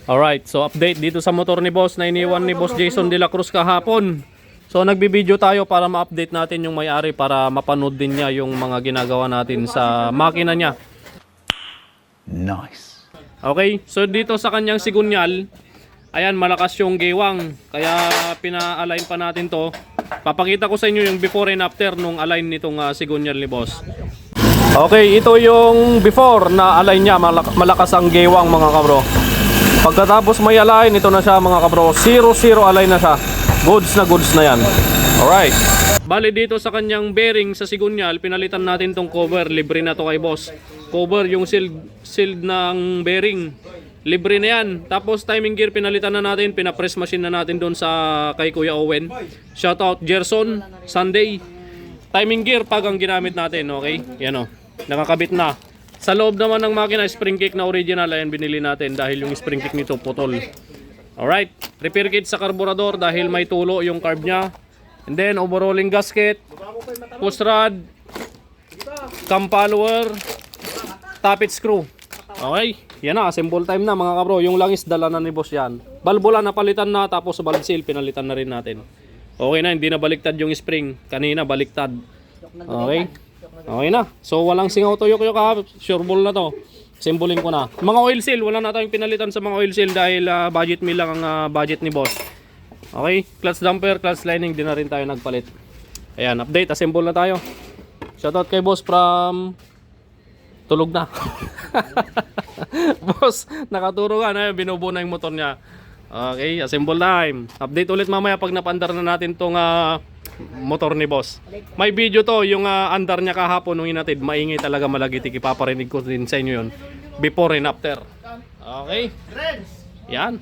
Alright, so update dito sa motor ni boss na iniwan ni boss Jason de la Cruz kahapon. So nagbibideo tayo para ma-update natin yung may-ari para mapanood din niya yung mga ginagawa natin sa makina niya. Nice. Okay, so dito sa kanyang sigunyal, ayan, malakas yung gewang. Kaya pina-align pa natin to. Papakita ko sa inyo yung before and after nung align nitong sigunyal ni boss. Okay, ito yung before na align niya. Malakas ang gewang mga kabro. Pagkatapos may align, ito na siya mga kabro. 0-0 align na siya. Goods na yan. Alright. Bali dito sa kanyang bearing sa sigunyal, pinalitan natin tong cover. Libre na to kay boss. Cover yung sealed ng bearing. Libre na yan. Tapos timing gear pinalitan na natin. Pinapress machine na natin doon sa kay Kuya Owen. Shoutout Gerson Sunday. Timing gear pag ang ginamit natin. Okay? Yan o. Nakakabit na. Sa loob naman ng makina, spring kick na original, ayan binili natin dahil yung spring kick nito putol. Alright, repair kit sa carburetor dahil may tulo yung carb nya. And then overhauling gasket, push rod, cam follower, tappet screw. Okay, yan na, assemble time na mga kabro. Yung langis dala na ni boss yan. Balbula napalitan na, tapos valve seal pinalitan na rin natin. Okay na, hindi na baliktad yung spring. Kanina baliktad. Okay. Okay na. So walang singaw tuyok-yok ha. Sure ball na to. Simbolin ko na. Mga oil seal, wala na tayong pinalitan sa mga oil seal dahil budget meal lang ang budget ni boss. Okay, clutch damper, clutch lining, din na rin tayo nagpalit. Ayan, update, assemble na tayo. Shoutout kay boss from tulog na. Boss, nakaturo ka na, binubuo na yung motor niya. Okay, assemble time. Update ulit mamaya pag napandar na natin tong motor ni boss. May video to, yung andar niya kahapon nung inatid. Maingay talaga, malagitik. Ipaparinig ko din sa inyo yun. Before and after. Okay? Yan.